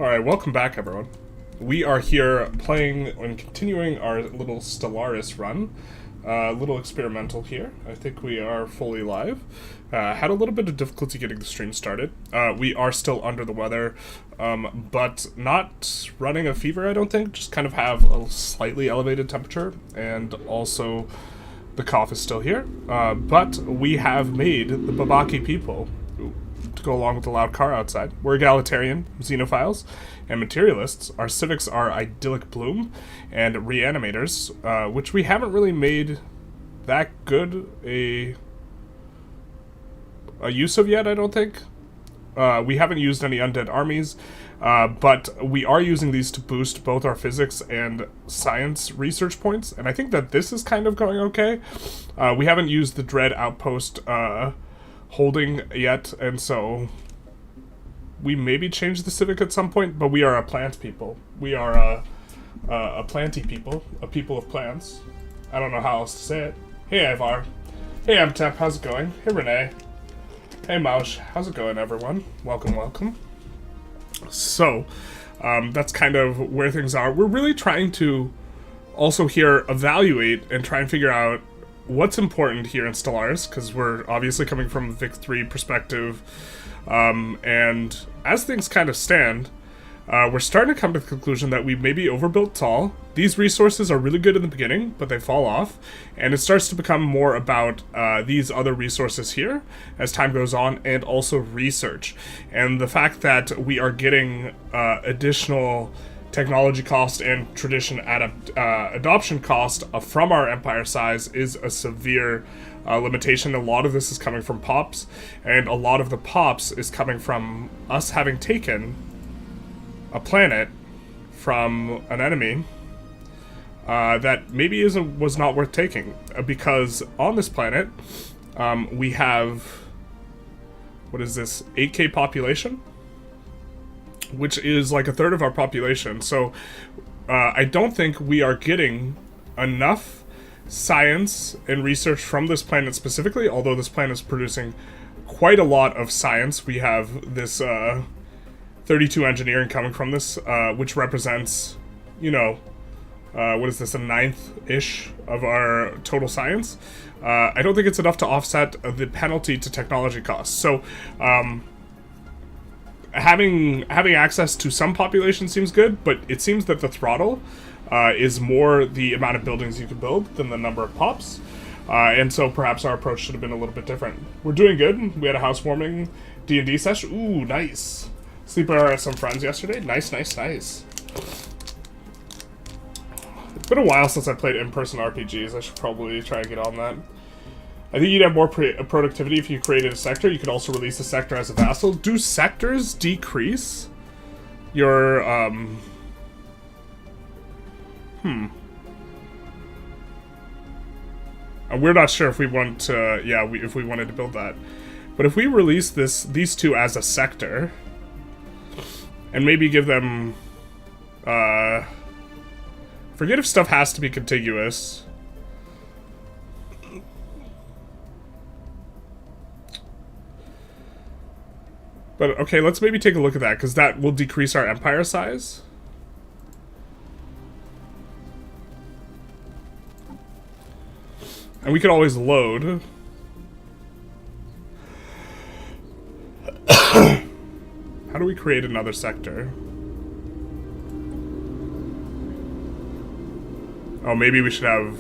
Alright, welcome back everyone. We are here playing and continuing our little Stellaris run. Little experimental here. I think we are fully live. Had a little bit of difficulty getting the stream started. We are still under the weather, but not running a fever, I don't think. Just kind of have a slightly elevated temperature, and also the cough is still here. But we have made the Babaki people to go along with the loud car outside. We're egalitarian, xenophiles, and materialists. Our civics are idyllic bloom, and reanimators, which we haven't really made that good a use of yet, I don't think. We haven't used any undead armies, but we are using these to boost both our physics and science research points, and I think that this is kind of going okay. We haven't used the Dread Outpost holding yet, and so we maybe change the civic at some point, but we are a plant people. We are a planty people, a people of plants. I don't know how else to say it. Hey Ivar. Hey Mtep, how's it going? Hey Renee. Hey Maush, how's it going everyone? Welcome, welcome. So, that's kind of where things are. We're really trying to also here evaluate and try and figure out what's important here in Stellaris, because we're obviously coming from a Vic 3 perspective, and as things kind of stand, we're starting to come to the conclusion that we maybe overbuilt Tall. These resources are really good in the beginning, but they fall off, and it starts to become more about these other resources here as time goes on, and also research. And the fact that we are getting additional technology cost and tradition adoption cost from our empire size is a severe limitation. A lot of this is coming from pops, and a lot of the pops is coming from us having taken a planet from an enemy that maybe was not worth taking, because on this planet we have, what is this, 8k population, which is like a third of our population. So I don't think we are getting enough science and research from this planet specifically, although this planet is producing quite a lot of science. We have this 32 engineering coming from this, which represents, you know, what is this, a ninth-ish of our total science. I don't think it's enough to offset the penalty to technology costs. So having access to some population seems good, but it seems that the throttle is more the amount of buildings you can build than the number of pops, and so perhaps our approach should have been a little bit different. We're doing good. We had a housewarming D&D session. Ooh, nice. Sleepover with some friends yesterday. Nice, nice, nice. It's been a while since I played in-person RPGs. I should probably try and get on that. I think you'd have more productivity if you created a sector. You could also release a sector as a vassal. Do sectors decrease your, And we're not sure if we want to, if we wanted to build that. But if we release these two as a sector, and maybe give them, forget if stuff has to be contiguous. But, okay, let's maybe take a look at that, because that will decrease our empire size. And we could always load. How do we create another sector? Oh, maybe we should have...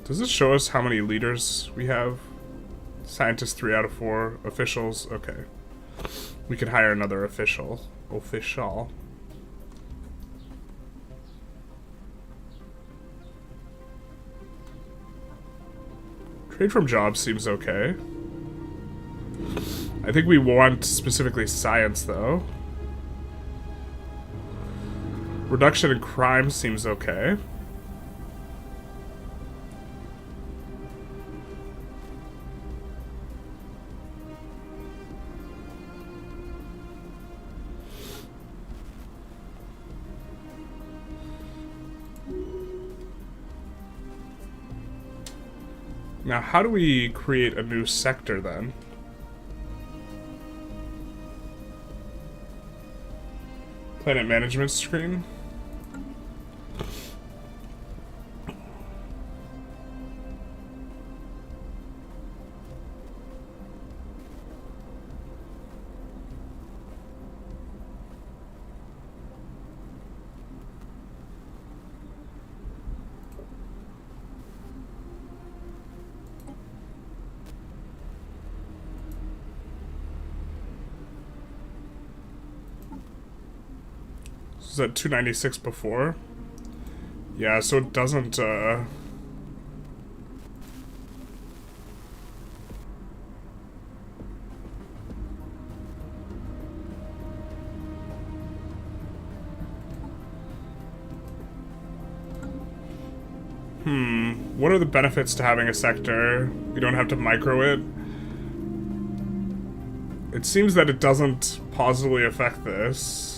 Does this show us how many leaders we have? Scientists 3 out of 4. Officials, okay. We could hire another official. Trade from jobs seems okay. I think we want specifically science, though. Reduction in crime seems okay. Now, how do we create a new sector then? Planet management screen. Was that 296 before? Yeah, so it doesn't, what are the benefits to having a sector? We don't have to micro it. It seems that it doesn't positively affect this.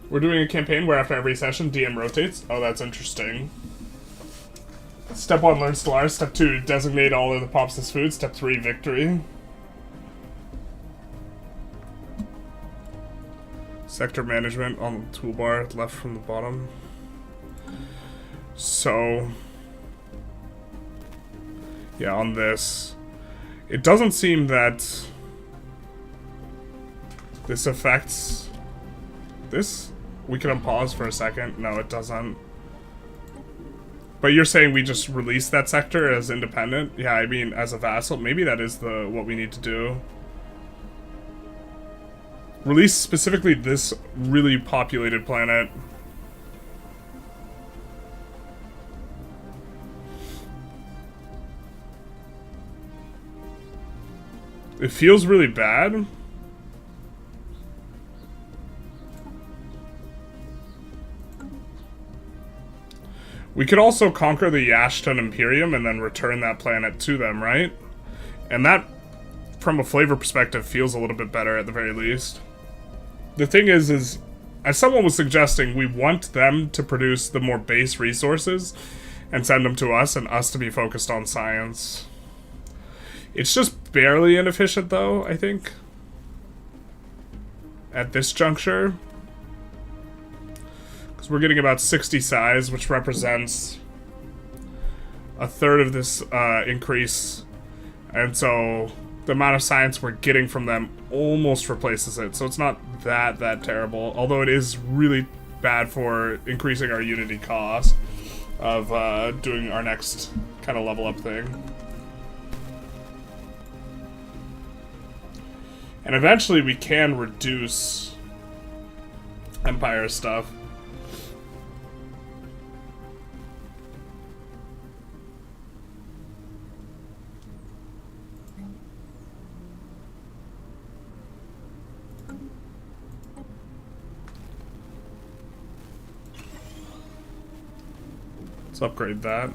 We're doing a campaign where after every session, DM rotates. Oh, that's interesting. Step 1, learn Stellaris. Step 2, designate all of the pops as food. Step 3, victory. Sector management on the toolbar, left from the bottom. So, yeah, on this, it doesn't seem that this affects this. We can unpause for a second. No, it doesn't. But you're saying we just release that sector as independent? Yeah, I mean, as a vassal, maybe that is what we need to do. Release specifically this really populated planet. It feels really bad. We could also conquer the Yashton Imperium and then return that planet to them, right? And that, from a flavor perspective, feels a little bit better at the very least. The thing is, as someone was suggesting, we want them to produce the more base resources and send them to us, and us to be focused on science. It's just barely inefficient, though, I think. At this juncture. Because we're getting about 60 size, which represents a third of this increase. And so the amount of science we're getting from them almost replaces it. So it's not that terrible. Although it is really bad for increasing our unity cost of doing our next kind of level up thing. And eventually we can reduce Empire stuff. Let's upgrade that.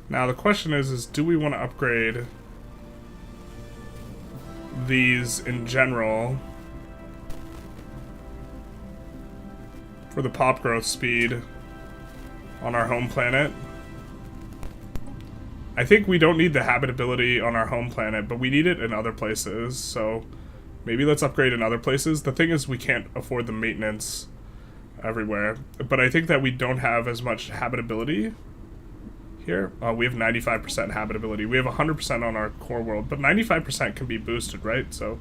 Now the question is do we want to upgrade these in general for the pop growth speed on our home planet? I think we don't need the habitability on our home planet, but we need it in other places, so maybe let's upgrade in other places. The thing is we can't afford the maintenance everywhere, but I think that we don't have as much habitability here. We have 95% habitability. We have 100% on our core world, but 95% can be boosted, right? So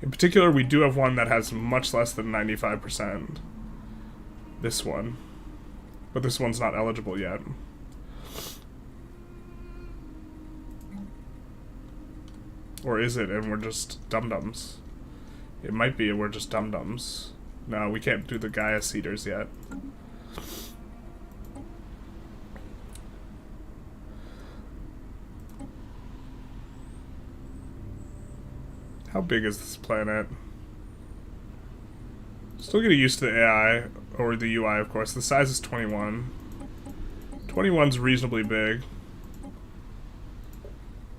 in particular, we do have one that has much less than 95%. This one. But this one's not eligible yet. Or is it, and we're just dum-dums? It might be, and we're just dum-dums. No, we can't do the Gaia Cedars yet. How big is this planet? Still getting used to the AI, or the UI, of course. The size is 21. 21's reasonably big.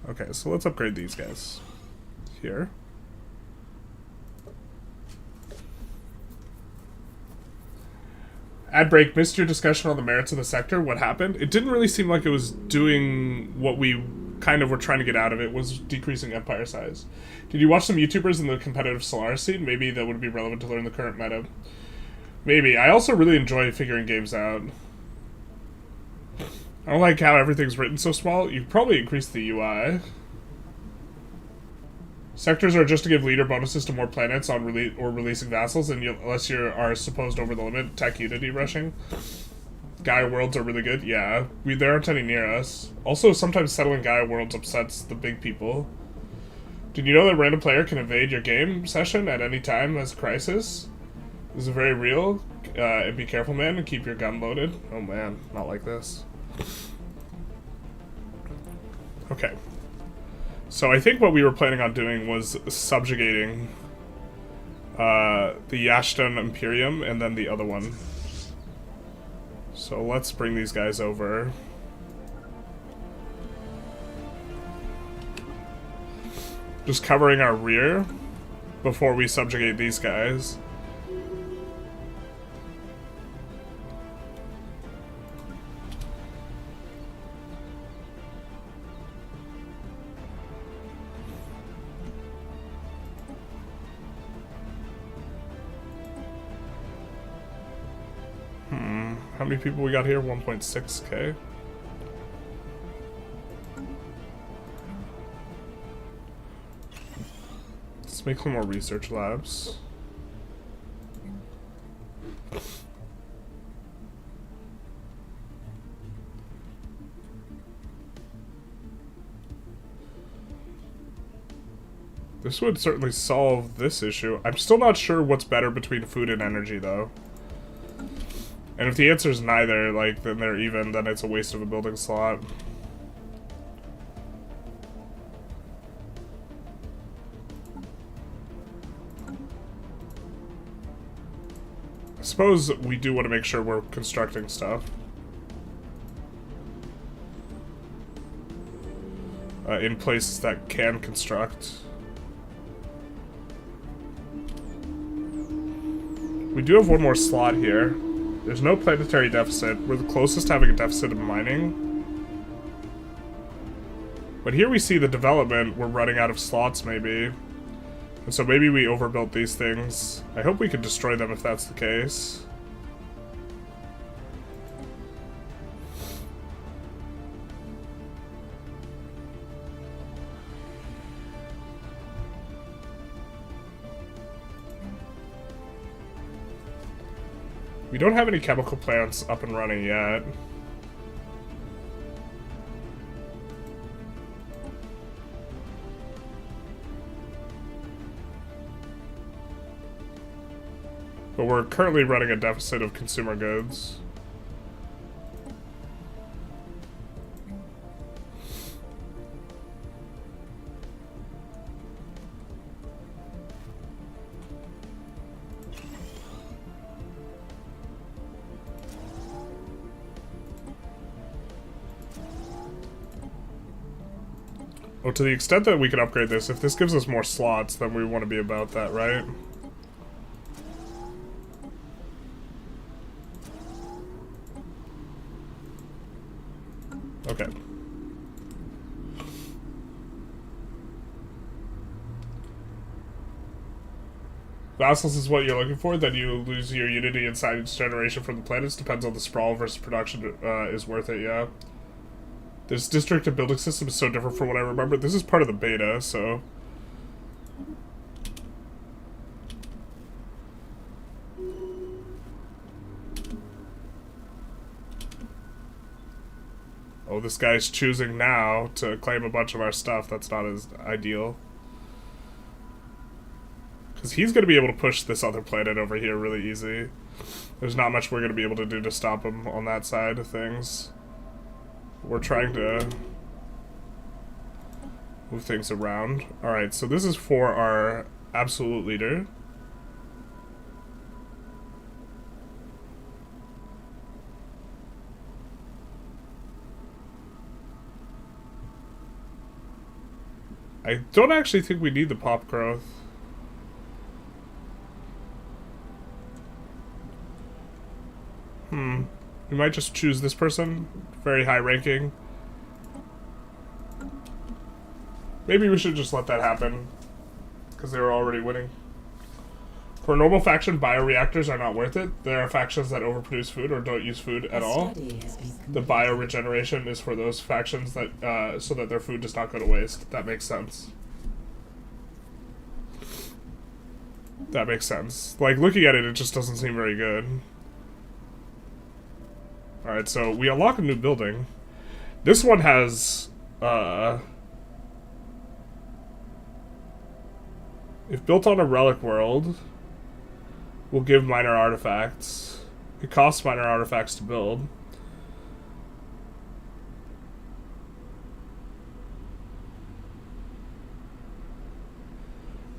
Okay, so let's upgrade these guys. Here. Ad break, missed your discussion on the merits of the sector. What happened? It didn't really seem like it was doing what we kind of were trying to get out of it, was decreasing empire size. Did you watch some YouTubers in the competitive Stellaris scene? Maybe that would be relevant to learn the current meta. Maybe. I also really enjoy figuring games out. I don't like how everything's written so small. You probably increase the UI. Sectors are just to give leader bonuses to more planets on releasing vassals, and unless you are supposed over the limit. Tech unity rushing. Gaia worlds are really good. Yeah, there aren't any near us. Also, sometimes settling Gaia worlds upsets the big people. Did you know that a random player can invade your game session at any time as a crisis? This is very real. And be careful, man, and keep your gun loaded. Oh man, not like this. Okay. So I think what we were planning on doing was subjugating the Yashtan Imperium and then the other one. So let's bring these guys over. Just covering our rear before we subjugate these guys. How many people we got here? 1.6k. Let's make some more research labs. This would certainly solve this issue. I'm still not sure what's better between food and energy, though. And if the answer is neither, like, then they're even, then it's a waste of a building slot. I suppose we do want to make sure we're constructing stuff. In places that can construct. We do have one more slot here. There's no planetary deficit. We're the closest to having a deficit of mining. But here we see the development. We're running out of slots, maybe. And so maybe we overbuilt these things. I hope we can destroy them if that's the case. We don't have any chemical plants up and running yet. But we're currently running a deficit of consumer goods. Well, to the extent that we can upgrade this, if this gives us more slots, then we want to be about that, right? Okay. Vassals is what you're looking for, then you lose your unity inside each generation from the planets. Depends on the sprawl versus production is worth it, yeah. This district and building system is so different from what I remember. This is part of the beta, so... Oh, this guy's choosing now to claim a bunch of our stuff. That's not as ideal. Because he's going to be able to push this other planet over here really easy. There's not much we're going to be able to do to stop him on that side of things. We're trying to move things around. Alright, so this is for our absolute leader. I don't actually think we need the pop growth. We might just choose this person. Very high ranking. Maybe we should just let that happen. Because they were already winning. For a normal faction, bioreactors are not worth it. There are factions that overproduce food or don't use food at all. The bioregeneration is for those factions that so that their food does not go to waste. That makes sense. That makes sense. Like, looking at it, it just doesn't seem very good. Alright, so we unlock a new building. This one has, if built on a relic world, will give minor artifacts. It costs minor artifacts to build.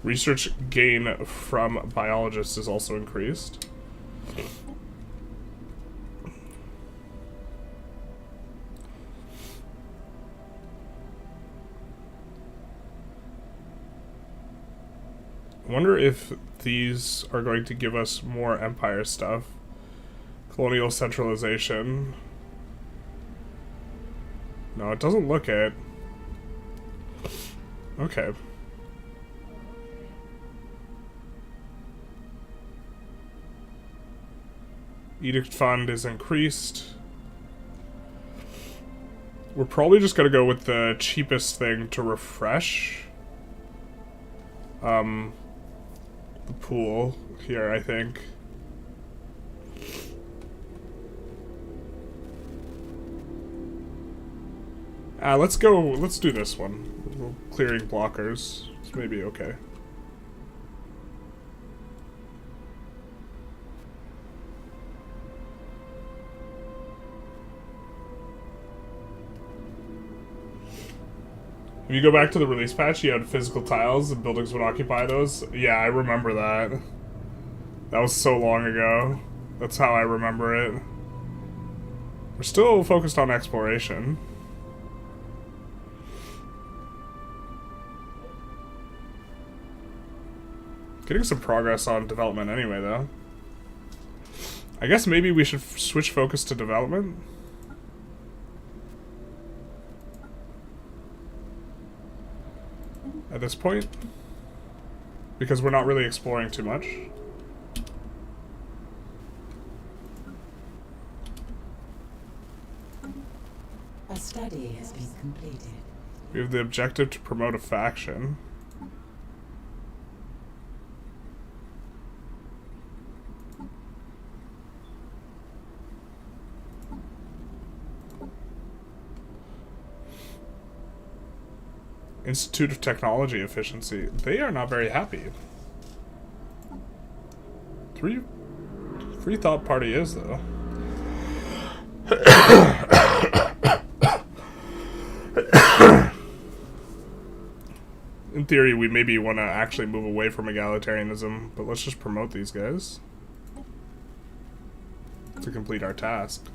Research gain from biologists is also increased. I wonder if these are going to give us more empire stuff. Colonial centralization. No, it doesn't look it. Okay. Edict fund is increased. We're probably just gonna go with the cheapest thing to refresh. The pool here, I think. Let's do this one. Clearing blockers. It's maybe okay. If you go back to the release patch, you had physical tiles and buildings would occupy those. Yeah, I remember that. That was so long ago. That's how I remember it. We're still focused on exploration. Getting some progress on development anyway, though. I guess maybe we should switch focus to development. At this point, because we're not really exploring too much. A study has been completed. We have the objective to promote a faction. Institute of Technology Efficiency. They are not very happy. Free Thought Party is, though. In theory, we maybe want to actually move away from egalitarianism, but let's just promote these guys to complete our task.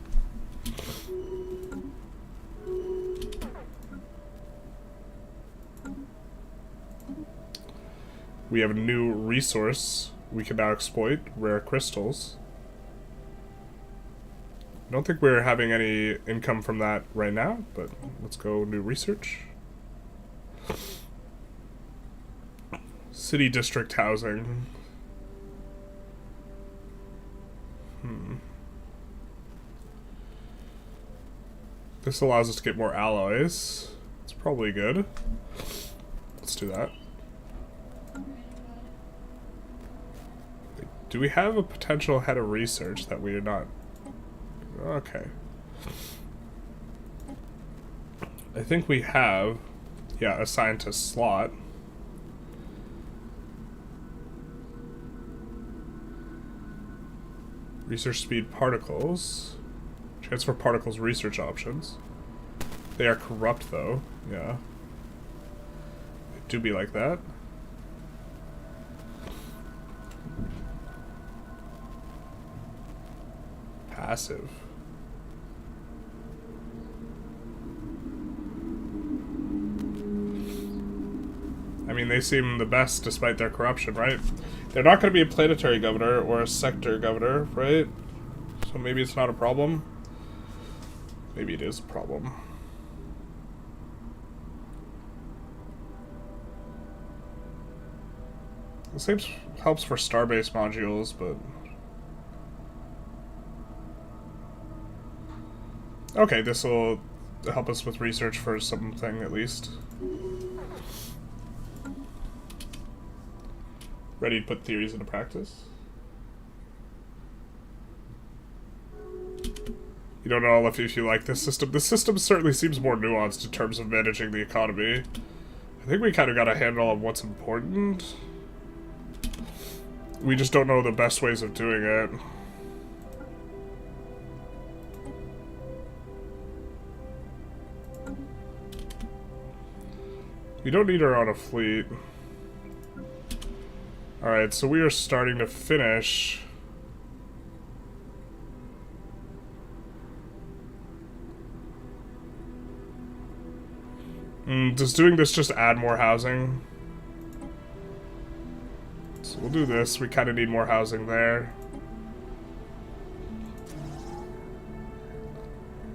We have a new resource we can now exploit, rare crystals. I don't think we're having any income from that right now, but let's go new research. City district housing. This allows us to get more alloys. It's probably good. Let's do that. Do we have a potential head of research that we are not? Okay. I think we have, yeah, a scientist slot. Research speed particles. Transfer particles research options. They are corrupt though, yeah. They do be like that. Passive. mean, they seem the best despite their corruption, right? They're not going to be a planetary governor or a sector governor, right? So maybe it's not a problem. Maybe it is a problem. This helps for starbase modules, but... Okay, this will help us with research for something, at least. Ready to put theories into practice? You don't know if you like this system. This system certainly seems more nuanced in terms of managing the economy. I think we kind of got a handle on what's important. We just don't know the best ways of doing it. We don't need her on a fleet. Alright, so we are starting to finish. Does doing this just add more housing? So we'll do this. We kind of need more housing there.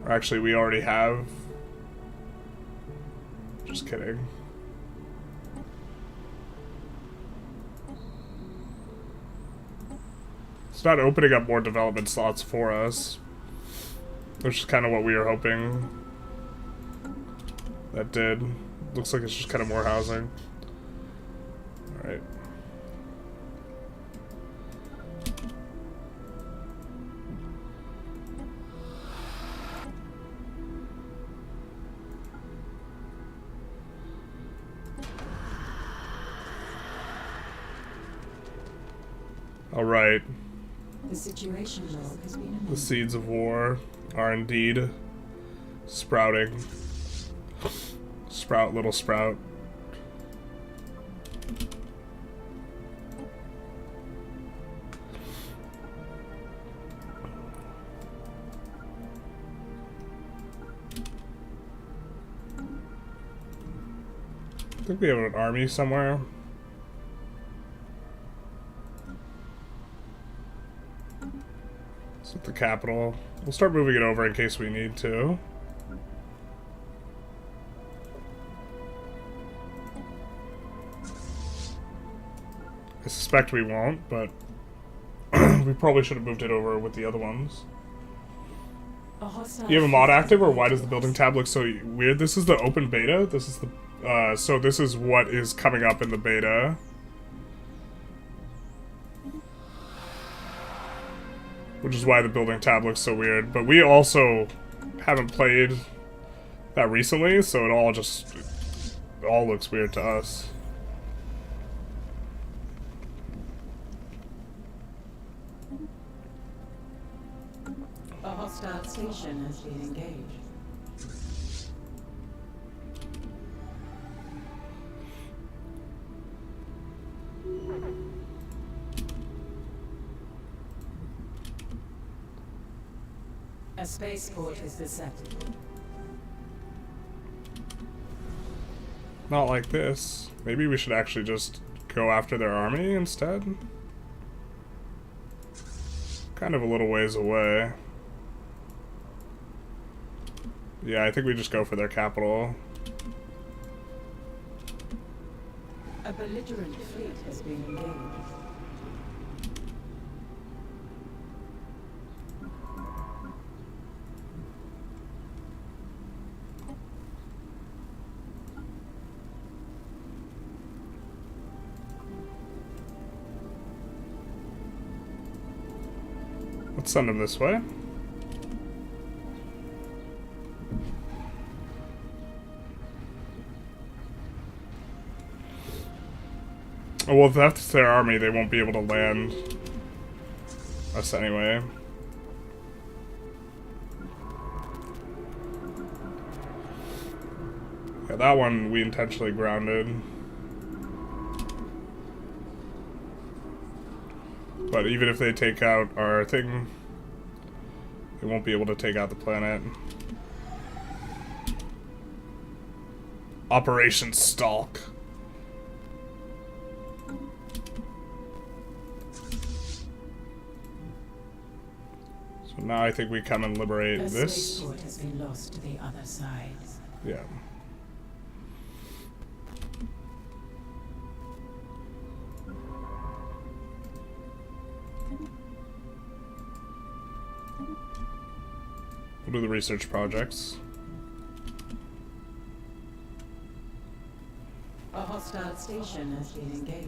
Or actually, we already have. Just kidding. It's not opening up more development slots for us, which is kind of what we were hoping. That did. Looks like it's just kind of more housing. Alright. Alright. The situation log has been amended. The seeds of war are indeed sprouting. Sprout, little sprout. I think we have an army somewhere. It's at the capital. We'll start moving it over in case we need to. I suspect we won't, but we probably should have moved it over with the other ones. Do you have a mod active, or why does the building tab look so weird? This is the open beta. This is the so this is what is coming up in the beta. Which is why the building tab looks so weird. But we also haven't played that recently, so it all looks weird to us. A hostile station has been engaged. A spaceport is detected. Not like this. Maybe we should actually just go after their army instead. Kind of a little ways away. Yeah, I think we just go for their capital. A belligerent fleet has been engaged. Let's send them this way. Oh, well, if that's their army, they won't be able to land us anyway. Yeah, that one we intentionally grounded. But even if they take out our thing, they won't be able to take out the planet. Operation Stalk. So now I think we come and liberate A this. spaceport has been lost to the other side. Yeah. We'll do the research projects. A hostile station has been engaged.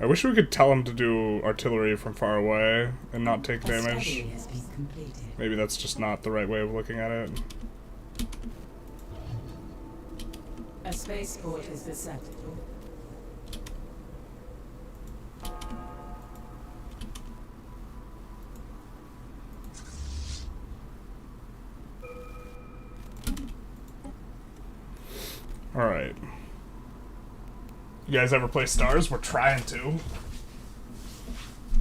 I wish we could tell him to do artillery from far away and not take A damage. study has been completed. Maybe that's just not the right way of looking at it. A spaceport is beset. Alright. You guys ever play Stars? We're trying to.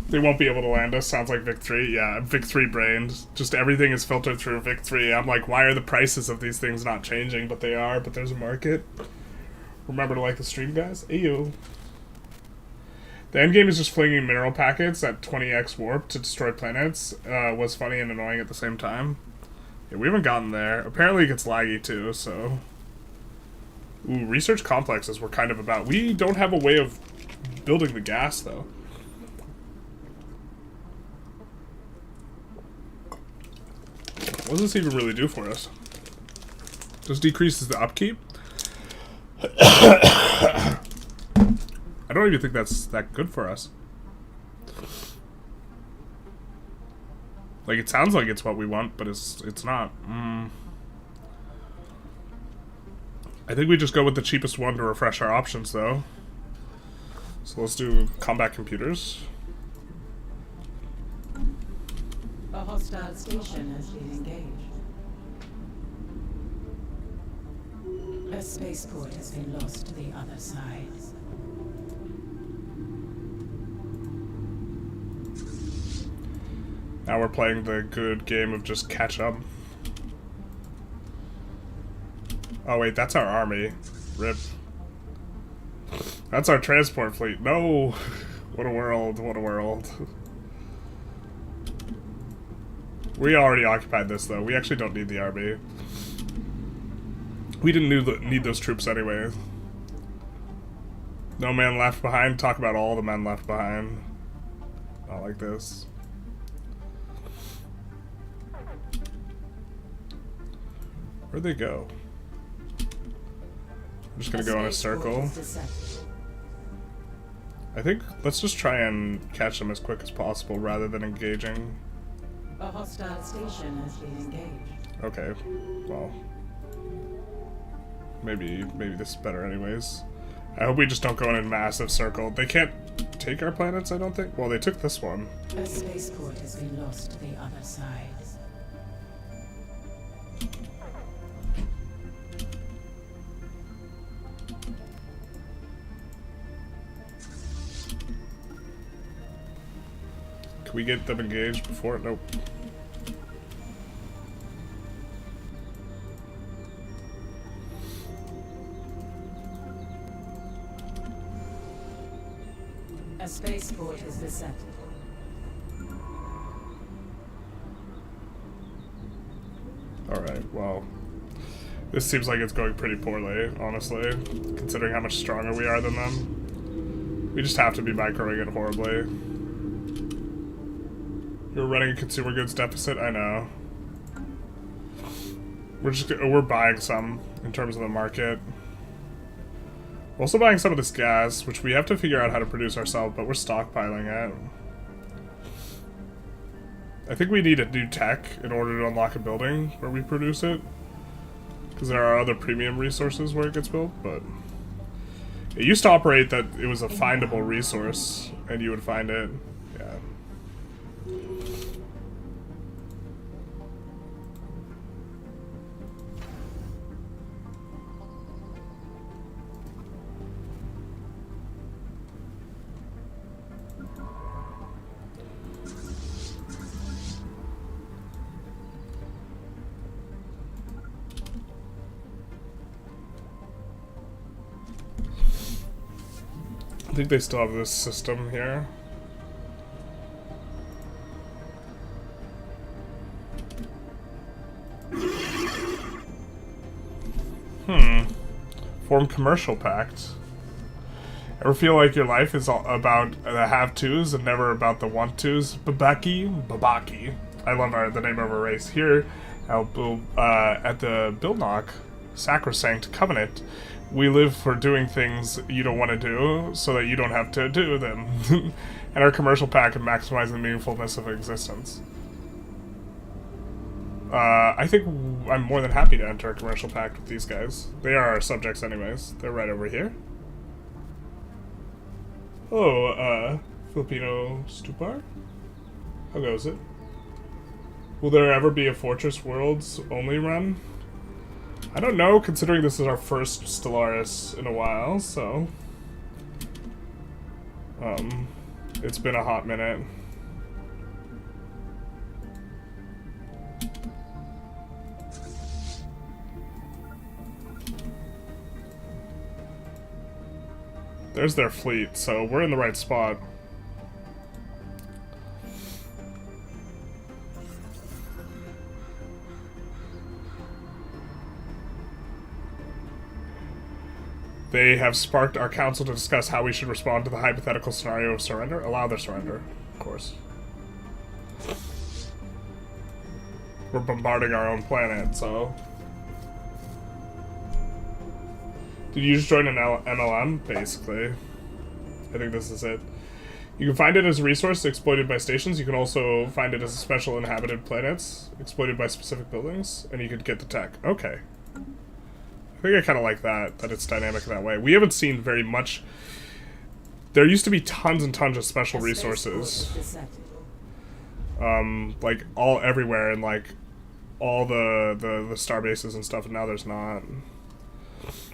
They won't be able to land us. Sounds like Vic 3. Yeah, Vic 3 brained. Just everything is filtered through Vic 3. I'm like, why are the prices of these things not changing? But they are, but there's a market. Remember to like the stream, guys. Ayo. The endgame is just flinging mineral packets at 20x warp to destroy planets. Was funny and annoying at the same time. Yeah, we haven't gotten there. Apparently it gets laggy too, so... Ooh, research complexes we're kind of about. We don't have a way of building the gas, though. What does this even really do for us? Just decreases the upkeep? I don't even think that's that good for us. Like, it sounds like it's what we want, but it's not. I think we just go with the cheapest one to refresh our options, though. So let's do combat computers. A hostile station has been engaged. A spaceport has been lost to the other side. Now we're playing the good game of just catch up. Oh wait, that's our army. RIP. That's our transport fleet. No! What a world, what a world. We already occupied this though. We actually don't need the army. We didn't need those troops anyway. No man left behind. Talk about all the men left behind. Not like this. Where'd they go? I'm just gonna go in a circle. I think let's just try and catch them as quick as possible rather than engaging. A hostile station has been engaged. Okay, well, maybe this is better anyways. I hope we just don't go in a massive circle. They can't take our planets, I don't think. Well, they took this one. A spaceport has been lost to the other side. Can we get them engaged before? Nope. A spaceport is beset. Alright, well. This seems like it's going pretty poorly, honestly, considering how much stronger we are than them. We just have to be microing it horribly. You're running a consumer goods deficit? I know. We're buying some in terms of the market. We're also buying some of this gas, which we have to figure out how to produce ourselves, but we're stockpiling it. I think we need a new tech in order to unlock a building where we produce it. Because there are other premium resources where it gets built, but... It used to operate that it was a findable resource, and you would find it. Yeah. think they still have this system here. Form commercial pact. Ever feel like your life is all about the have-tos and never about the want-tos? Babaki. I love the name of our race. Here, at the Bilnock Sacrosanct Covenant, we live for doing things you don't want to do so that you don't have to do them. And our commercial pact can maximize the meaningfulness of existence. I think I'm more than happy to enter a commercial pact with these guys. They are our subjects anyways. They're right over here. Hello, Filipino Stupar? How goes it? Will there ever be a Fortress Worlds only run? I don't know, considering this is our first Stellaris in a while, so... it's been a hot minute. There's their fleet, so we're in the right spot. They have sparked our council to discuss how we should respond to the hypothetical scenario of surrender. Allow their surrender, of course. We're bombarding our own planet, so... Did you just join an MLM? Basically. I think this is it. You can find it as a resource exploited by stations. You can also find it as a special inhabited planets exploited by specific buildings. And you could get the tech. Okay. I think I kind of like that it's dynamic in that way. We haven't seen very much. There used to be tons and tons of special resources. Like, all everywhere and, like, all the star bases and stuff, and now there's not.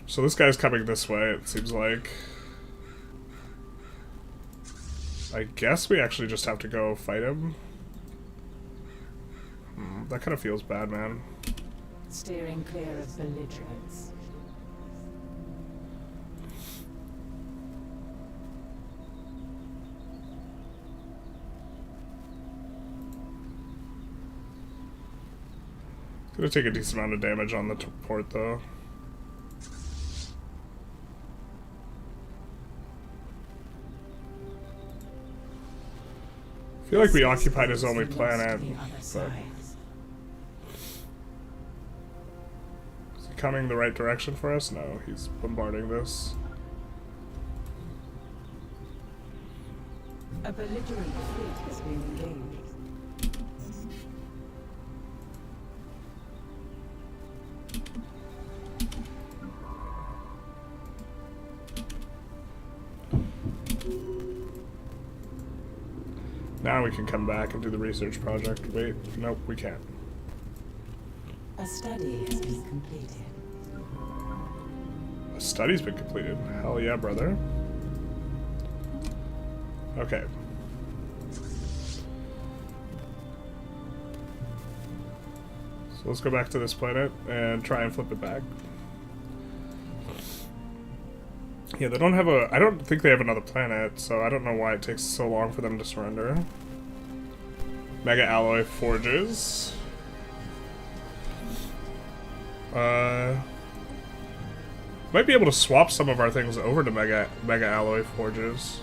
So this guy's coming this way, it seems like. I guess we actually just have to go fight him. That kind of feels bad, man. Steering clear of belligerents. It's gonna take a decent amount of damage on the port, though. I feel like we occupied his only planet, but... Is he coming the right direction for us? No, he's bombarding this. A belligerent fleet has been engaged. Now we can come back and do the research project. Wait, nope, we can't. A study has been completed. A study's been completed. Hell yeah, brother. Okay. So let's go back to this planet and try and flip it back. Yeah, they don't have a... I don't think they have another planet, so I don't know why it takes so long for them to surrender. Mega alloy forges. Might be able to swap some of our things over to mega alloy forges.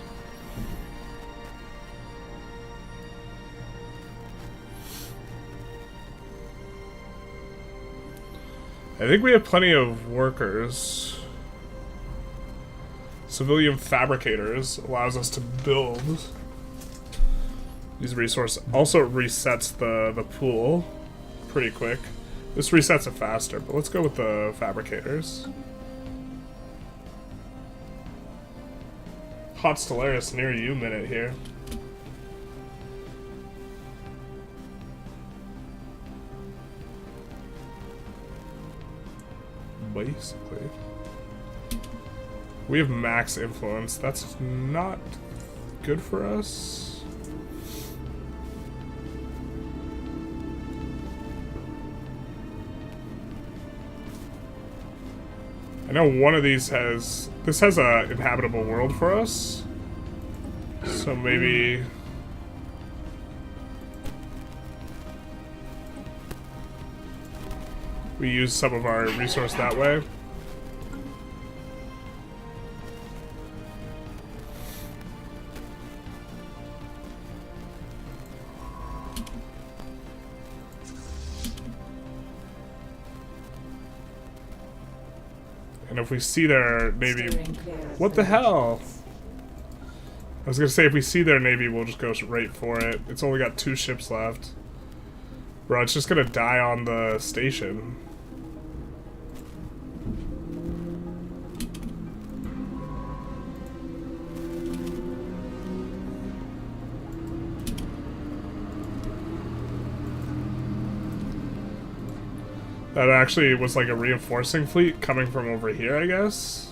I think we have plenty of workers. Civilian fabricators allows us to build these resources. Also resets the pool pretty quick. This resets it faster, but let's go with the fabricators. Hot Stellaris near you minute here. Basically. We have max influence. That's not good for us. I know one of these has... This has a inhabitable world for us. So maybe... we use some of our resource that way. And if we see their navy... What the hell? I was gonna say, if we see their navy, we'll just go right for it. It's only got 2 ships left. Bro, it's just gonna die on the station. That actually was like a reinforcing fleet coming from over here, I guess.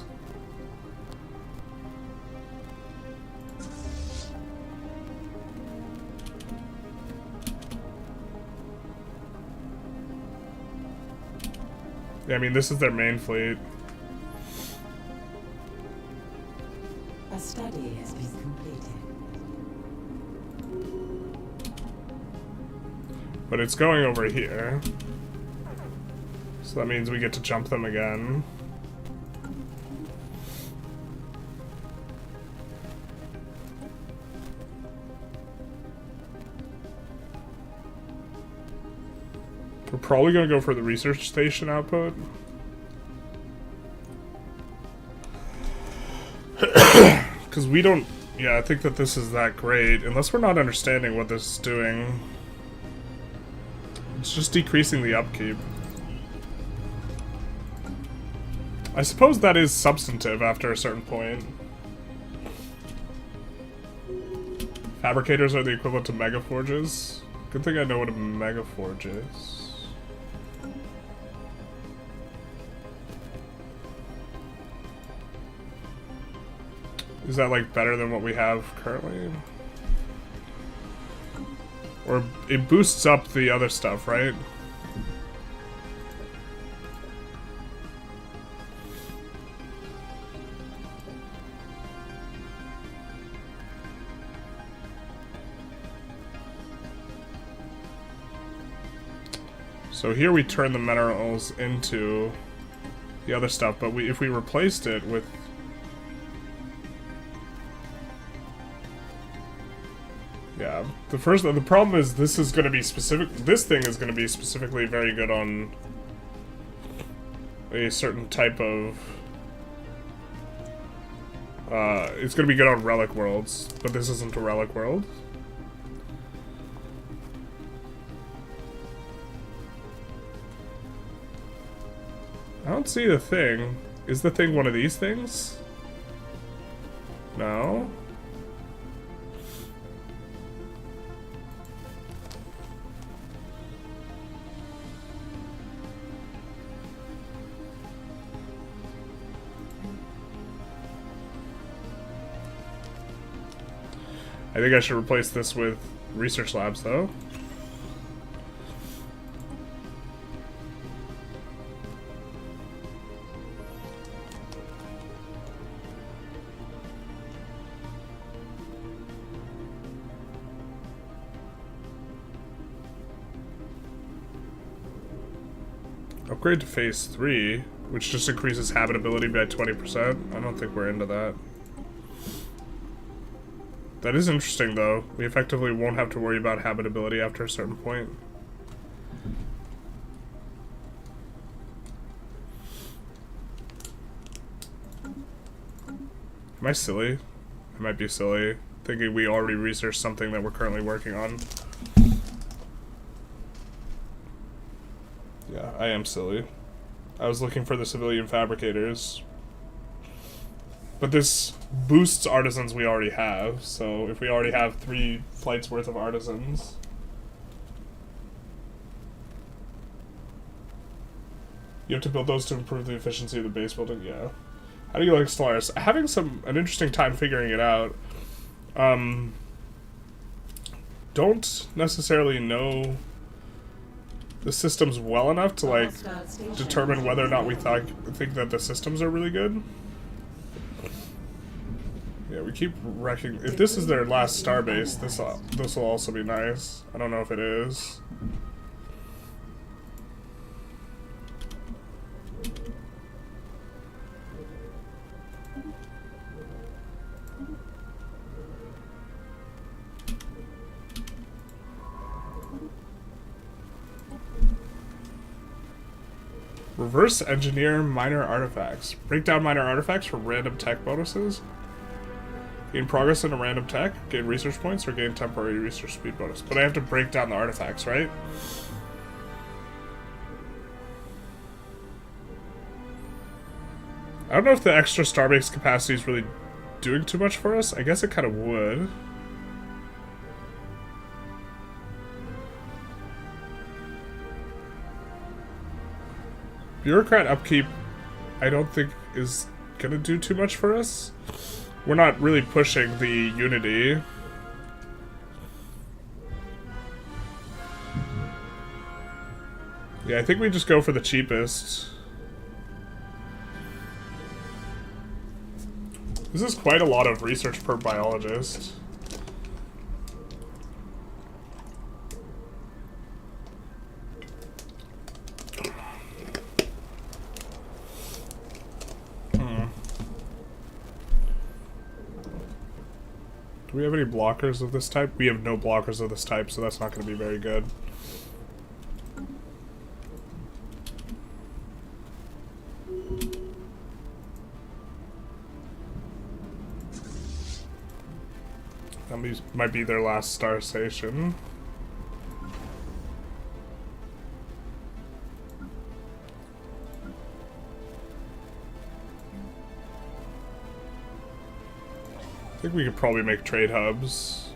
Yeah, I mean, this is their main fleet. A study has been completed. But it's going over here. So that means we get to jump them again. We're probably gonna go for the research station output. Because we don't... Yeah, I think that this is that great. Unless we're not understanding what this is doing. It's just decreasing the upkeep. I suppose that is substantive after a certain point. Fabricators are the equivalent to megaforges. Good thing I know what a megaforge is. Is that like better than what we have currently? Or it boosts up the other stuff, right? So here we turn the minerals into the other stuff, but if we replaced it with... Yeah, the problem is this is going to be specific... This thing is going to be specifically very good on a certain type of... it's going to be good on relic worlds, but this isn't a relic world. I don't see the thing. Is the thing one of these things? No. I think I should replace this with research labs, though. Upgrade to phase 3, which just increases habitability by 20%. I don't think we're into that. That is interesting, though. We effectively won't have to worry about habitability after a certain point. Am I silly? I might be silly, thinking we already researched something that we're currently working on. Yeah, I am silly. I was looking for the civilian fabricators. But this boosts artisans we already have, so if we already have 3 flights worth of artisans... You have to build those to improve the efficiency of the base building, yeah. How do you like Stellaris? Having an interesting time figuring it out. Don't necessarily know the systems well enough to, like, determine whether or not we think that the systems are really good. Yeah, we keep wrecking. If this is their last starbase, this will also be nice. I don't know if it is. Reverse engineer minor artifacts. Break down minor artifacts for random tech bonuses. Gain progress in a random tech, gain research points, or gain temporary research speed bonus. But I have to break down the artifacts, right? I don't know if the extra starbase capacity is really doing too much for us. I guess it kind of would. Bureaucrat upkeep, I don't think is gonna do too much for us. We're not really pushing the unity. Yeah, I think we just go for the cheapest. This is quite a lot of research per biologist. Do we have any blockers of this type? We have no blockers of this type, so that's not going to be very good. That might be their last star station. I think we could probably make trade hubs.